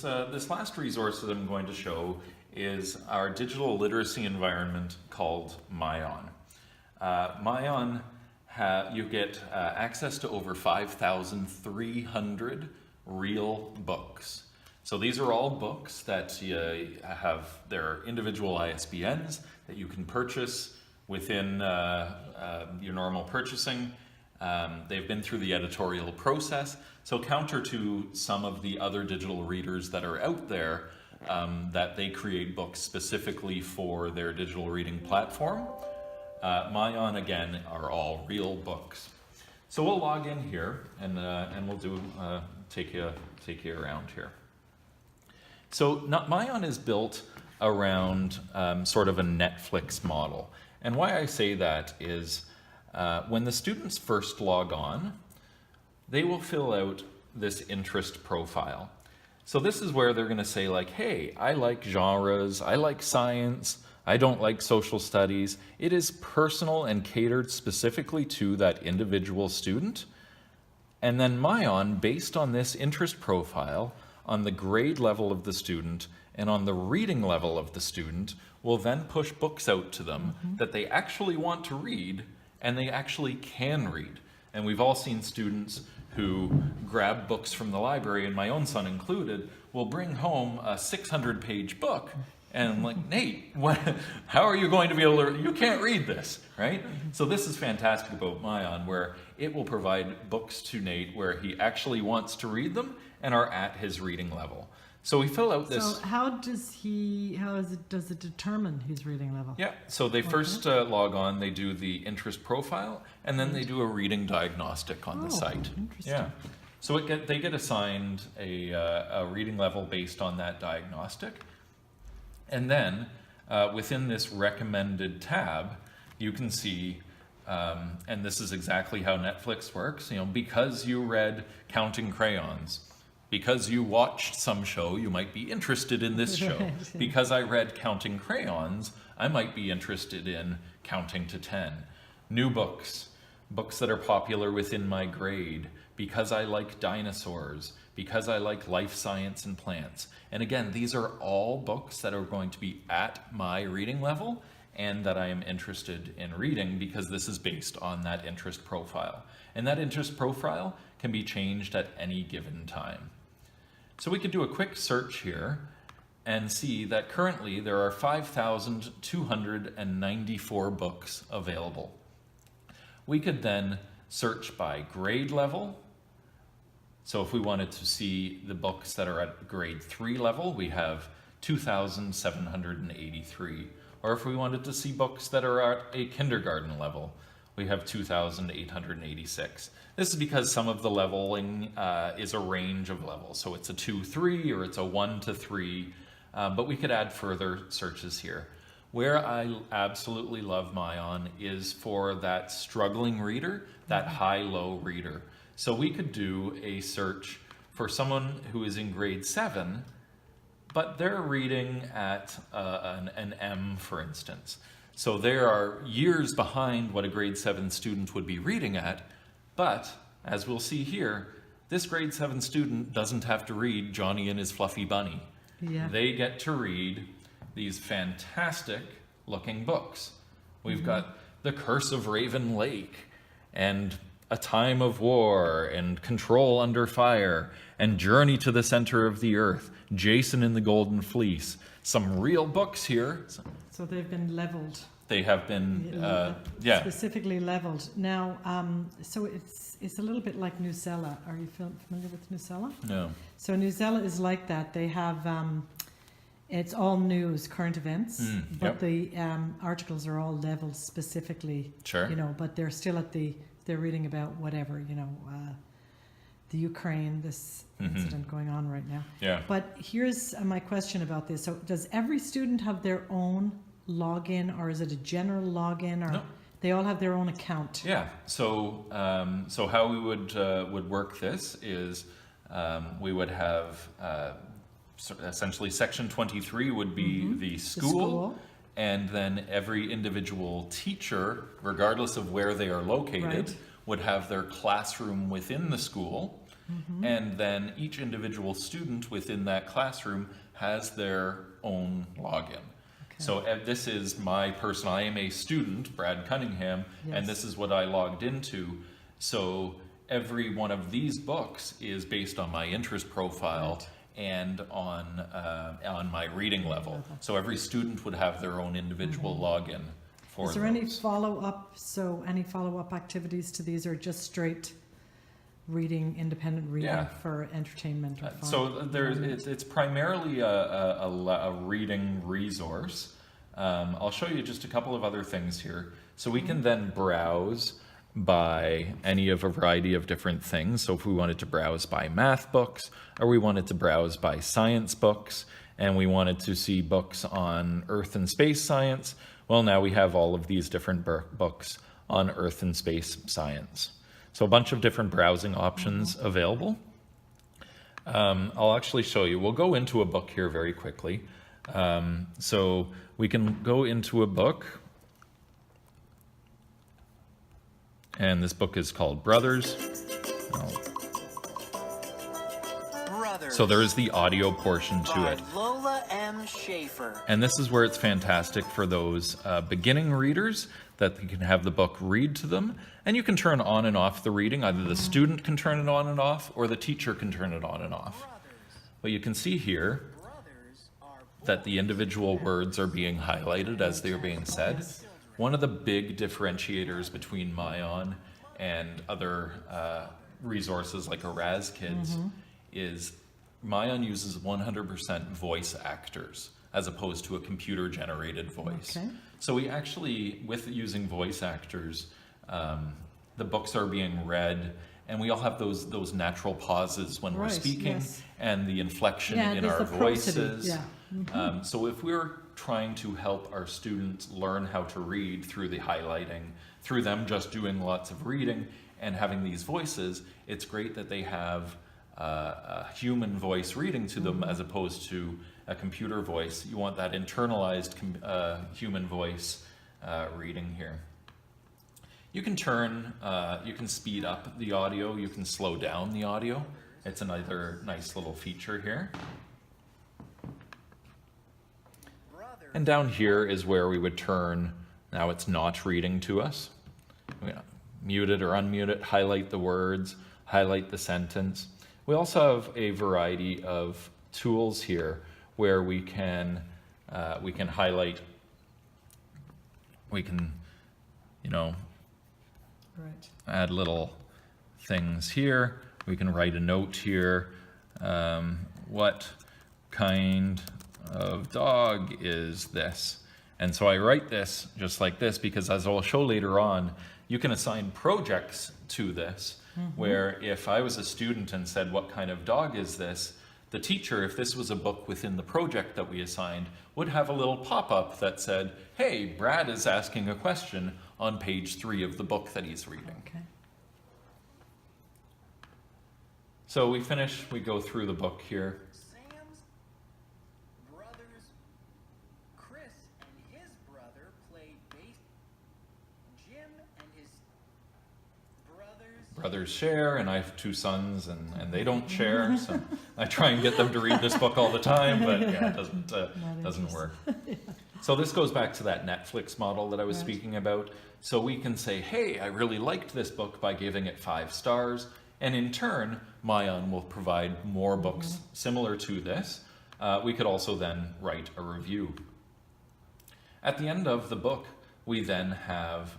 This last resource that I'm going to show is our digital literacy environment called myON. myON, you get access to over 5,300 real books. So these are all books that have their individual ISBNs that you can purchase within your normal purchasing. They've been through the editorial process. So counter to some of the other digital readers that are out there, that they create books specifically for their digital reading platform, myON again are all real books. So we'll log in here and we'll do take you around here. So myON is built around sort of a Netflix model. And why I say that is when the students first log on, they will fill out this interest profile. So this is where they're going to say like, hey, I like genres, I like science, I don't like social studies. It is personal and catered specifically to that individual student. And then myON, based on this interest profile, on the grade level of the student and on the reading level of the student, will then push books out to them that they actually want to read and they actually can read. And we've all seen students who grab books from the library, and my own son included, will bring home a 600-page book. And I'm like, Nate, how are you going to be able to, you can't read this, right? So this is fantastic about myON, where it will provide books to Nate where he actually wants to read them and are at his reading level. So we fill out this. So how does it determine his reading level? Yeah, so they first log on, they do the interest profile, and then they do a reading diagnostic on the site. Interesting. Yeah. So they get assigned a reading level based on that diagnostic. And then within this recommended tab, you can see, and this is exactly how Netflix works, because you read Counting Crayons, because you watched some show, you might be interested in this show. Right. Because I read Counting Crayons, I might be interested in Counting to 10. New books, books that are popular within my grade, because I like dinosaurs, because I like life science and plants. And again, these are all books that are going to be at my reading level and that I am interested in reading, because this is based on that interest profile. And that interest profile can be changed at any given time. So we could do a quick search here and see that currently there are 5,294 books available. We could then search by grade level. So if we wanted to see the books that are at grade 3 level, we have 2,783. Or if we wanted to see books that are at a kindergarten level, we have 2,886. This is because some of the leveling is a range of levels. So it's a 2-3 or it's a 1-3, but we could add further searches here. Where I absolutely love myON is for that struggling reader, that high-low reader. So we could do a search for someone who is in grade 7, but they're reading at an M, for instance. So they are years behind what a grade 7 student would be reading at, but as we'll see here, this grade 7 student doesn't have to read Johnny and His Fluffy Bunny. Yeah. They get to read these fantastic looking books. We've got The Curse of Raven Lake, and A Time of War, and Control Under Fire, and Journey to the Center of the Earth, Jason in the Golden Fleece. Some real books here. So they've been leveled. They have been, yeah. Specifically leveled. Now, so it's a little bit like Newsela. Are you familiar with Newsela? No. So Newsela is like that. They have, it's all news, current events, but the articles are all leveled specifically. Sure. But they're still they're reading about whatever, the Ukraine, this incident going on right now. Yeah. But here's my question about this. So does every student have their own login, or is it a general login, or No. they all have their own account? Yeah. So so how we would work this is we would have essentially section 23 would be the school, and then every individual teacher, regardless of where they are located, would have their classroom within the school. And then each individual student within that classroom has their own login. So this is my personal, I am a student, Brad Cunningham, and this is what I logged into. So every one of these books is based on my interest profile and on my reading level. So every student would have their own individual login for Is there those. any follow-up, any follow-up activities to these, or just straight reading, independent reading for entertainment or fun? So it's primarily a reading resource. I'll show you just a couple of other things here. So we can then browse by any of a variety of different things. So if we wanted to browse by math books, or we wanted to browse by science books, and we wanted to see books on Earth and space science, well, now we have all of these different books on Earth and space science. So a bunch of different browsing options available. I'll actually show you. We'll go into a book here very quickly. So we can go into a book. And this book is called Brothers. So there is the audio portion to it. Lola M. Schaefer. And this is where it's fantastic for those beginning readers, that they can have the book read to them, and you can turn on and off the reading. Either the student can turn it on and off, or the teacher can turn it on and off. But you can see here that the individual words are being highlighted as they're being said. One of the big differentiators between myON and other resources like Eraz Kids is myON uses 100% voice actors as opposed to a computer-generated voice. So we actually, with using voice actors, the books are being read, and we all have those natural pauses when we're speaking, and the inflection in our voices. So if we're trying to help our students learn how to read through the highlighting, through them just doing lots of reading and having these voices, it's great that they have a human voice reading to them as opposed to a computer voice. You want that internalized human voice reading here. You can you can speed up the audio, you can slow down the audio. It's another nice little feature here. And down here is where we would turn, now it's not reading to us. We're gonna mute it or unmute it, highlight the words, highlight the sentence. We also have a variety of tools here where we can highlight, we can, add little things here. We can write a note here. What kind of dog is this? And so I write this just like this because, as I'll show later on, you can assign projects to this, where if I was a student and said, what kind of dog is this? The teacher, if this was a book within the project that we assigned, would have a little pop-up that said, hey, Brad is asking a question on page 3 of the book that he's reading. So we finish, we go through the book here. Sam's brothers, Chris and his brother played bass. Jim and his Brothers share, and I have 2 sons, and they don't share, so I try and get them to read this book all the time, but yeah, it doesn't work. So this goes back to that Netflix model that I was speaking about. So we can say, hey, I really liked this book by giving it 5 stars, and in turn, myON will provide more books similar to this. We could also then write a review. At the end of the book, we then have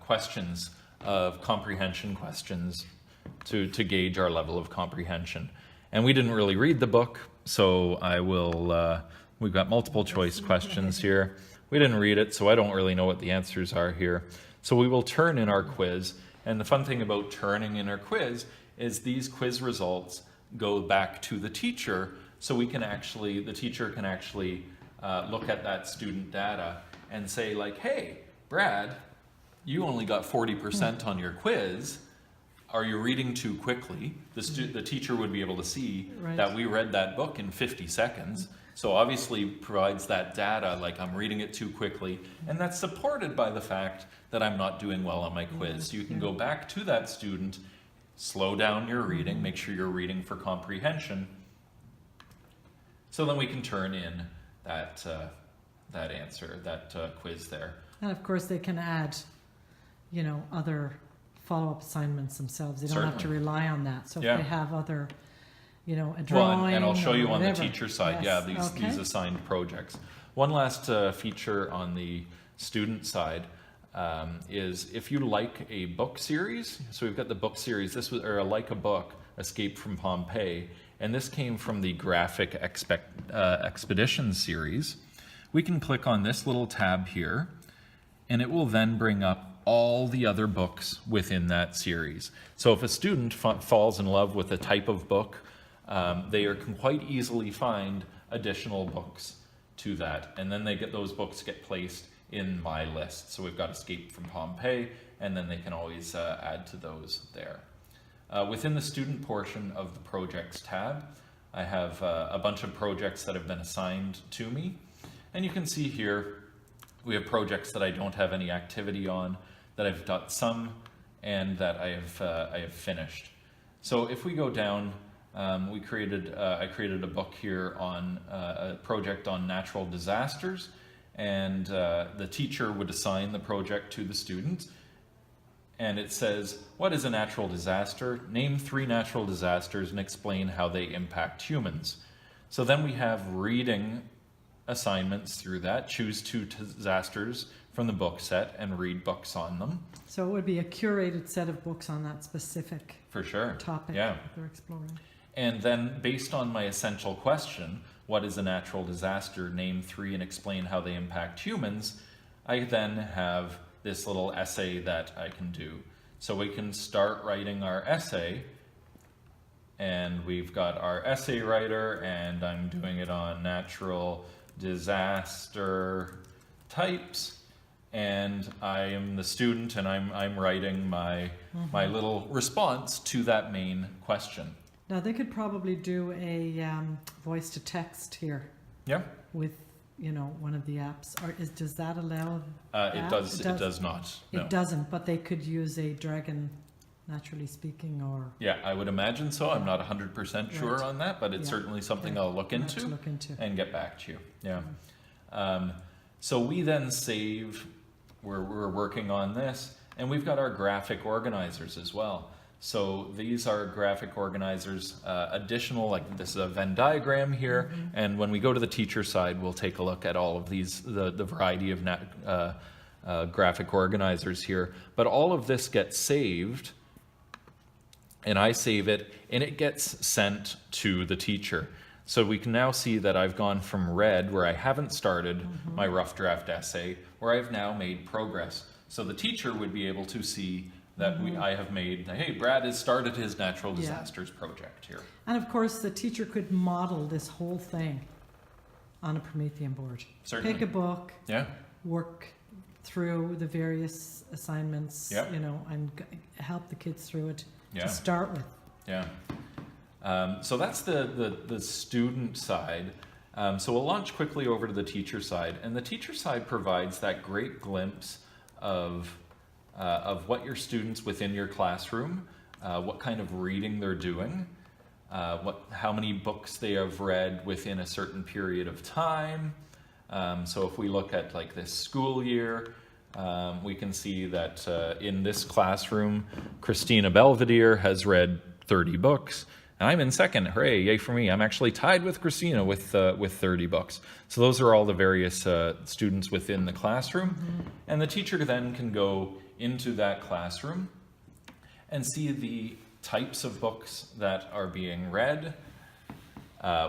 questions of comprehension questions to gauge our level of comprehension. And we didn't really read the book, so I will, we've got multiple choice questions here. We didn't read it, so I don't really know what the answers are here. So we will turn in our quiz, and the fun thing about turning in our quiz is these quiz results go back to the teacher, so we can actually, the teacher can actually look at that student data and say like, hey, Brad, you only got 40% on your quiz. Are you reading too quickly? The teacher would be able to see that we read that book in 50 seconds. So obviously provides that data, like I'm reading it too quickly. And that's supported by the fact that I'm not doing well on my quiz. So you can go back to that student, slow down your reading, make sure you're reading for comprehension. So then we can turn in that answer, that quiz there. And of course, they can add, other follow-up assignments themselves. They don't have to Certainly. rely on that. So if Yeah. they have other, a Well, drawing and I'll show or you on the whatever. teacher side, Yes. these assigned projects. One last feature on the student side is if you like a book series, so we've got the book series, like a book, Escape from Pompeii, and this came from the Graphic Expedition series. We can click on this little tab here, and it will then bring up all the other books within that series. So if a student falls in love with a type of book, they can quite easily find additional books to that, and then those books get placed in my list. So we've got Escape from Pompeii, and then they can always add to those there. Within the student portion of the projects tab, I have a bunch of projects that have been assigned to me, and you can see here we have projects that I don't have any activity on, that I've got some, and that I have finished. So if we go down, I created a book here on a project on natural disasters, and the teacher would assign the project to the student, and it says, what is a natural disaster? Name 3 natural disasters and explain how they impact humans. So then we have reading assignments through that. Choose 2 disasters from the book set and read books on them. So it would be a curated set of books on that specific For sure. topic Yeah. that they're exploring. And then based on my essential question, what is a natural disaster? Name 3 and explain how they impact humans. I then have this little essay that I can do. So we can start writing our essay, and we've got our essay writer, and I'm doing it on natural disaster types, and I am the student, and I'm writing my little response to that main question. Now, they could probably do a voice to text here Yeah, with, one of the apps. Or does that allow? it that? does. It does not. No. It doesn't, but they could use a Dragon, naturally speaking, or Yeah, I would imagine so. I'm not 100% sure Right. on that, but it's Yeah. certainly something Yeah. I'll look We'll have into to look into. and get back to you. Yeah. So we then save. We're working on this, and we've got our graphic organizers as well. So these are graphic organizers, additional, like this is a Venn diagram here, and when we go to the teacher side, we'll take a look at all of these, the variety of graphic organizers here. But all of this gets saved, and I save it, and it gets sent to the teacher. So we can now see that I've gone from red, where I haven't started my rough draft essay, where I've now made progress. So the teacher would be able to see that I have made, hey, Brad has started his natural Yeah. disasters project here. And of course, the teacher could model this whole thing on a Promethean board. Certainly. Pick a book, Yeah, work through the various assignments, Yeah. and help the kids through it Yeah. to start with. yeah. So that's the student side. So we'll launch quickly over to the teacher side, and the teacher side provides that great glimpse of what your students within your classroom, what kind of reading they're doing, how many books they have read within a certain period of time. So if we look at like this school year, we can see that in this classroom, Christina Belvedere has read 30 books. And I'm in second. Hooray, yay for me. I'm actually tied with Christina with 30 books. So those are all the various students within the classroom. And the teacher then can go into that classroom and see the types of books that are being read,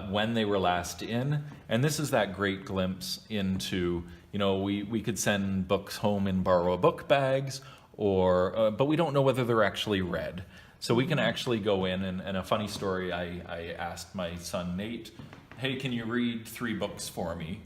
when they were last in. And this is that great glimpse into, we could send books home in borrow a book bags, but we don't know whether they're actually read. So we can actually go in, and a funny story, I asked my son Nate, hey, can you read 3 books for me?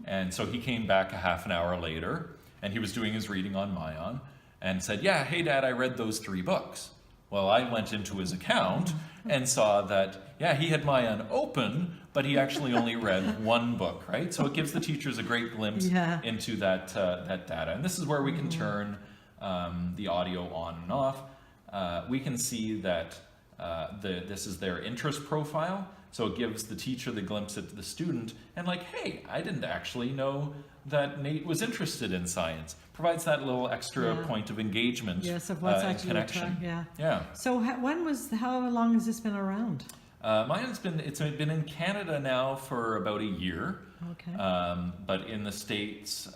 And so he came back a half an hour later, and he was doing his reading on myON, and said, yeah, hey Dad, I read those 3 books. Well, I went into his account and saw that, yeah, he had myON open, but he actually only read 1 book, right? So it gives the teachers a great glimpse into that data. And this is where we can turn the audio on and off. we can see that this is their interest profile. So it gives the teacher the glimpse at the student and like, hey, I didn't actually know that Nate was interested in science. Provides that little extra point of engagement. Yes, of what's and actually connection. Yeah. So how long has this been around? Mine's been in Canada now for about a year. Okay. But in the States,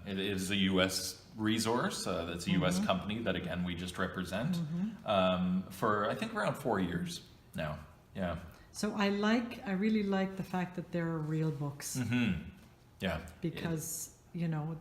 it is a U.S. resource. That's a U.S. company that, again, we just represent for, I think, around 4 years now. Yeah. So I really like the fact that there are real books. Yeah. Because,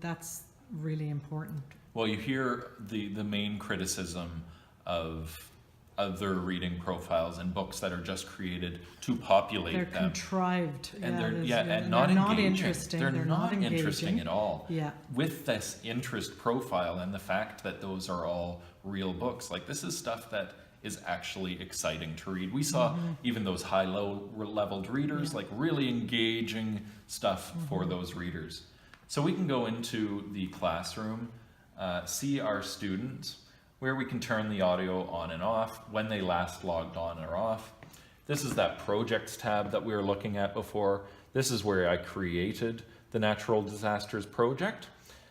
that's really important. Well, you hear the main criticism of other reading profiles and books that are just created to populate They're them. Contrived. And and not engaging. interesting. They're not engaging. interesting at all. Yeah. With this interest profile and the fact that those are all real books, like this is stuff that is actually exciting to read. We saw even those high-low leveled readers, like really engaging stuff for those readers. So we can go into the classroom, see our students, where we can turn the audio on and off, when they last logged on or off. This is that projects tab that we were looking at before. This is where I created the natural disasters project.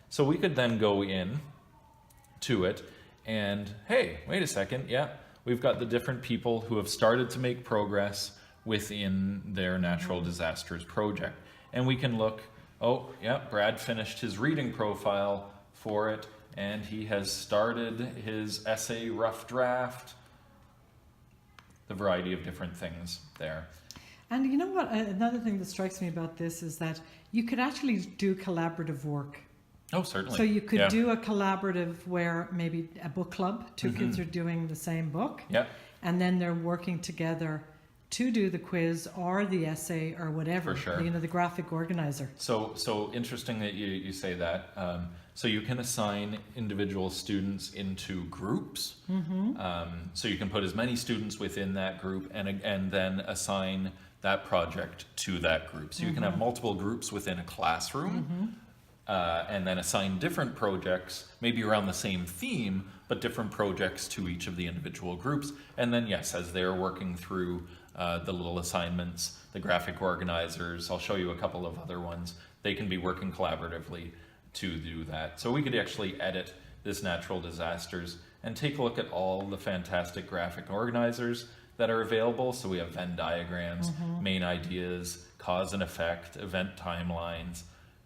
So we could then go in to it and, hey, wait a second, we've got the different people who have started to make progress within their natural disasters project. And we can look, Brad finished his reading profile for it, and he has started his essay rough draft, the variety of different things there. And you know what? Another thing that strikes me about this is that you could actually do collaborative work. Oh, certainly. So you could do a collaborative where maybe a book club, two kids are doing the same book, and then they're working together to do the quiz or the essay or whatever. For sure. The graphic organizer. So interesting that you say that. So you can assign individual students into groups. So you can put as many students within that group and then assign that project to that group. So you can have multiple groups within a classroom. And then assign different projects, maybe around the same theme, but different projects to each of the individual groups. And then, yes, as they're working through the little assignments, the graphic organizers, I'll show you a couple of other ones, they can be working collaboratively to do that. So we could actually edit this natural disasters and take a look at all the fantastic graphic organizers that are available. So we have Venn diagrams, main ideas, cause and effect, event timelines,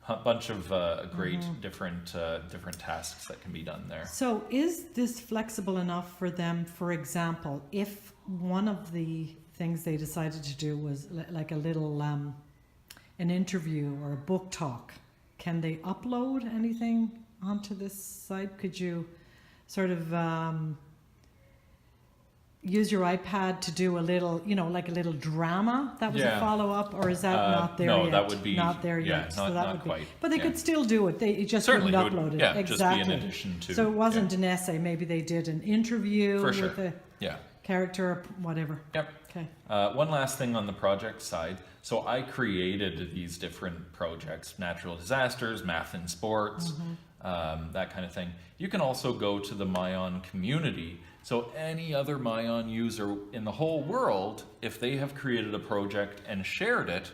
a bunch of great different tasks that can be done there. So is this flexible enough for them? For example, if one of the things they decided to do was like a little an interview or a book talk, can they upload anything onto this site? Could you sort of use your iPad to do a little, like a little drama that was a follow-up, or is that not there yet? No, that would be not there yet. Not, so that not would quite. Be, but they could still do it. They just Certainly wouldn't upload it. Exactly. Just be in addition to. So it wasn't an essay. Maybe they did an interview For sure. with a Yeah. character, or whatever. Yep. Okay. One last thing on the project side. So I created these different projects: natural disasters, math and sports, that kind of thing. You can also go to the myON community. So any other myON user in the whole world, if they have created a project and shared it,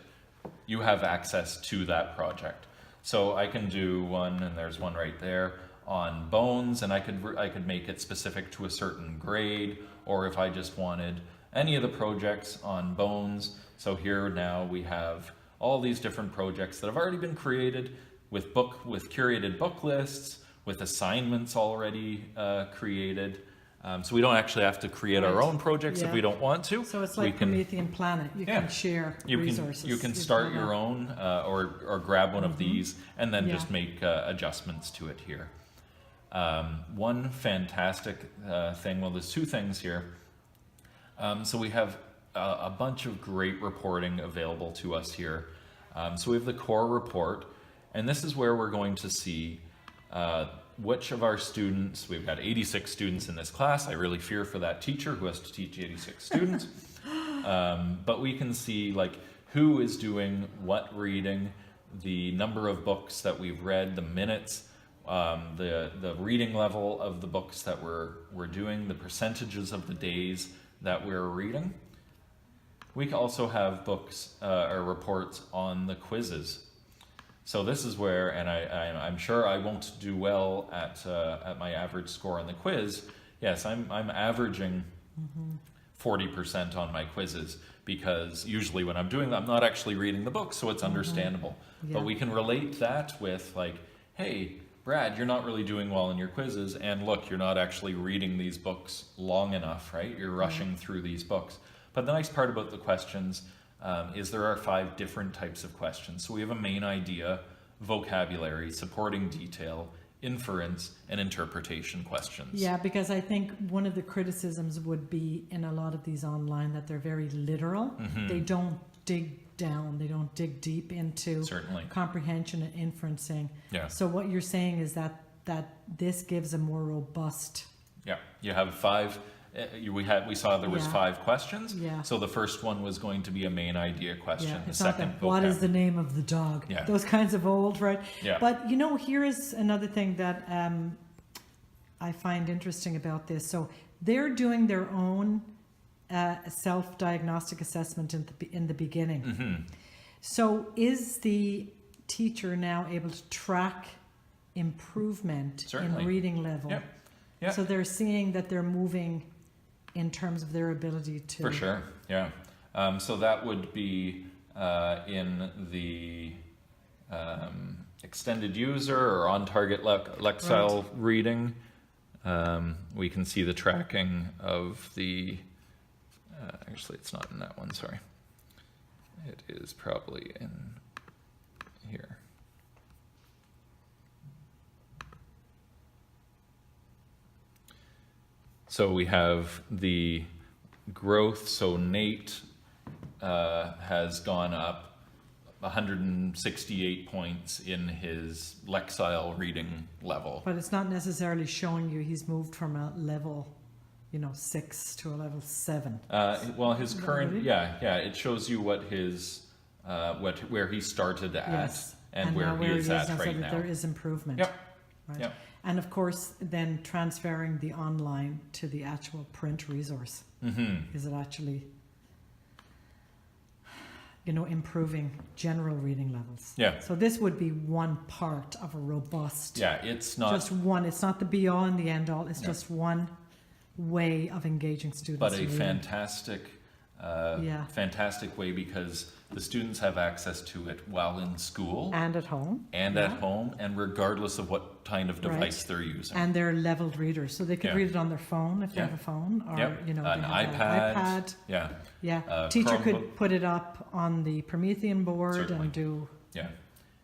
you have access to that project. So I can do one, and there's one right there, on bones, and I could make it specific to a certain grade, or if I just wanted any of the projects on bones. So here now we have all these different projects that have already been created with curated book lists, with assignments already created. So we don't actually have to create our own projects if we don't want to. So it's like Promethean Planet. You can share resources. You can start your own or grab one of these and then just make adjustments to it here. One fantastic thing, well, there's two things here. So we have a bunch of great reporting available to us here. So we have the core report, and this is where we're going to see which of our students, we've got 86 students in this class. I really fear for that teacher who has to teach 86 students. But we can see like who is doing what reading, the number of books that we've read, the minutes, the reading level of the books that we're doing, the percentages of the days that we're reading. We also have books or reports on the quizzes. So this is where, and I'm sure I won't do well at my average score on the quiz. Yes, I'm averaging 40% on my quizzes, because usually when I'm doing that, I'm not actually reading the book, so it's understandable. Yeah. But we can relate that with like, hey, Brad, you're not really doing well in your quizzes, and look, you're not actually reading these books long enough, right? You're rushing through these books. But the nice part about the questions is there are 5 different types of questions. So we have a main idea, vocabulary, supporting detail, inference, and interpretation questions. Yeah, because I think one of the criticisms would be in a lot of these online that they're very literal. They don't dig down, they don't dig deep into Certainly. comprehension and inferencing. Yeah. So what you're saying is that this gives a more robust. Yeah, you have 5. We saw there was Yeah. 5 questions. Yeah. So the first one was going to be a main idea question. Yeah, The it's not second, that, what is the name of the dog? Yeah. Those kinds of old, right? Yeah. But you know, here is another thing that I find interesting about this. So they're doing their own self-diagnostic assessment in the beginning. So is the teacher now able to track improvement Certainly. in reading level? Yeah. Yeah. So they're seeing that they're moving in terms of their ability to. For sure, yeah. So that would be in the extended user or on target Lexile reading. We can see the tracking of the, actually it's not in that one, sorry. It is probably in here. So we have the growth. So Nate has gone up 168 points in his Lexile reading level. But it's not necessarily showing you he's moved from a level, 6 to a level 7. Well, his current, really? yeah, it shows you what his, where he started at Yes. and where now he is at now, so right that now. there is improvement. Yep, Right. yep. And of course, then transferring the online to the actual print resource. Is it actually, improving general reading levels? Yeah. So this would be one part of a robust. Yeah, it's not, Just one. It's not the be all and the end all. It's Yeah. just one way of engaging students. but a in reading. fantastic, Yeah. fantastic way, because the students have access to it while in school And at home. and yeah. at home, and regardless of what kind of device Right. they're using. And they're leveled readers, so they could Yeah. read it on their phone if they Yeah. have a phone, or Yep. they An have iPad. iPad. Yeah, Yeah, teacher could Chromebook. put it up on the Promethean board Certainly. and do. yeah.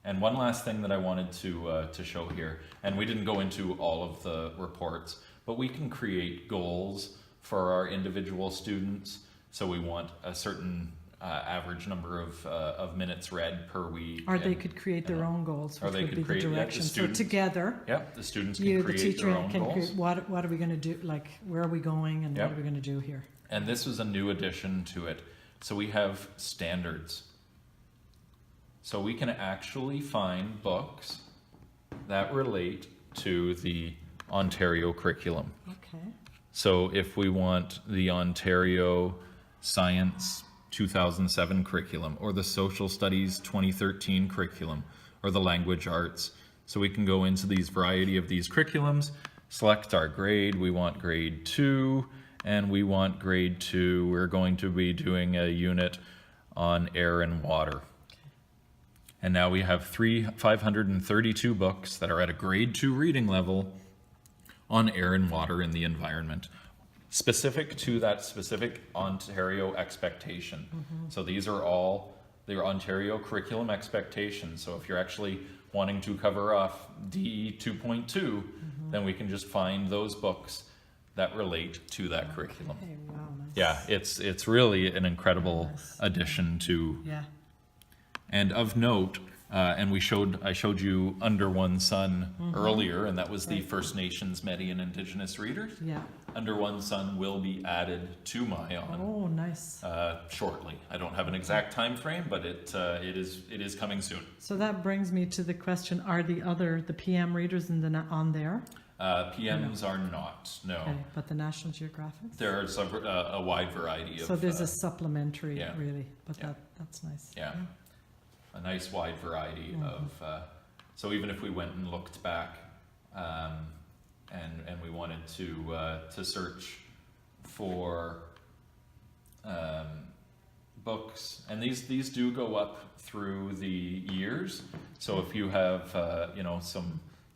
And one last thing that I wanted to show here, and we didn't go into all of the reports, but we can create goals for our individual students. So we want a certain average number of minutes read per week. Or they and- could create their own goals, Or which they would could be the create- yeah, the direction. So students- together, Yep, the students can you, the create teacher, their own can goals. create what are we going to do? Like, where are we going, and Yep. what are we going to do here? And this was a new addition to it. So we have standards. So we can actually find books that relate to the Ontario curriculum. Okay. So if we want the Ontario Science 2007 curriculum, or the Social Studies 2013 curriculum, or the Language Arts, so we can go into these variety of these curriculums, select our grade. We want grade 2, and we want grade 2. We're going to be doing a unit on air and water. And now we have 532 books that are at a grade 2 reading level on air and water in the environment, specific to that specific Ontario expectation. So these are all the Ontario curriculum expectations. So if you're actually wanting to cover off DE 2.2, then we can just find those books that relate to that curriculum. Hey, wow, nice. Yeah, it's really an incredible Nice. addition to. Yeah. And of note, And I showed you Under One Sun earlier, and that was the First Nations, Métis, and Indigenous readers. Yeah. Under One Sun will be added to myON Oh, nice. shortly. I don't have an exact time frame, but it is coming soon. So that brings me to the question: are the PM readers on there? PMs are not, no. Okay, but the National Geographic. There's a wide variety of. So there's a supplementary, yeah. really, but Yeah. that's nice. Yeah, a nice wide variety of. So even if we went and looked back, and we wanted to search for books, and these do go up through the years. So if you have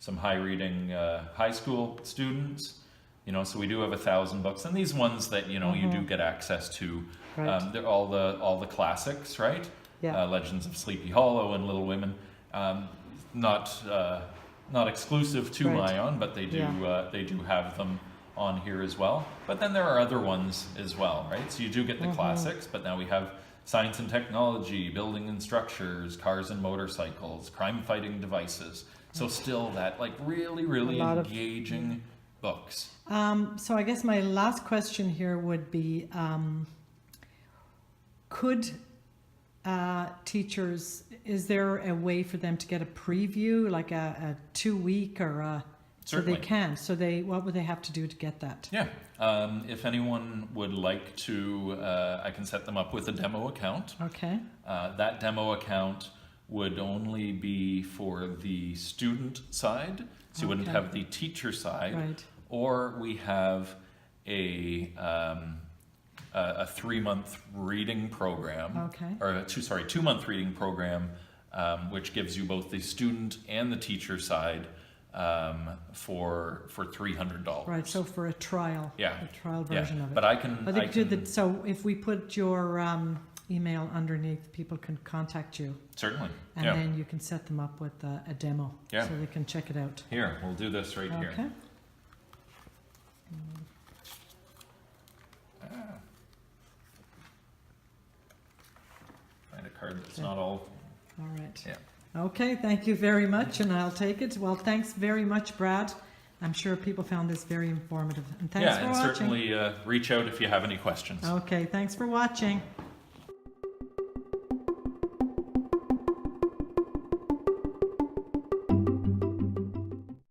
some high reading high school students, so we do have 1,000 books, and these ones that you do get access to, Right. they're all the classics, right? Yeah. Legends of Sleepy Hollow and Little Women, not exclusive to Right. myON, but they do have them on here as well. But then there are other ones as well, right? So you do get the classics, but now we have science and technology, building and structures, cars and motorcycles, crime fighting devices. So still that like really, really A lot of- engaging books. So I guess my last question here would be, could teachers, is there a way for them to get a preview, like a 2-week or so they Certainly. can? What would they have to do to get that? Yeah. If anyone would like to, I can set them up with a demo account. Okay. That demo account would only be for the student side, so you wouldn't Okay. have the teacher side. Right. Or we have a 3-month reading program. Okay. Or a 2-month reading program, which gives you both the student and the teacher side for $300. Right. So for a trial. Yeah. A trial Yeah, version of it. but I can. But I they could do can- so if we put your email underneath, people can contact you, Certainly. and Yeah. then you can set them up with a demo, Yeah. so they can check it out. Here, we'll do this right here. Okay. Find a card that's Okay. not all. All right. Yeah. Okay, thank you very much, and I'll take it. Well, thanks very much, Brad. I'm sure people found this very informative. And thanks Yeah, for and watching. certainly reach out if you have any questions. Okay, thanks for watching.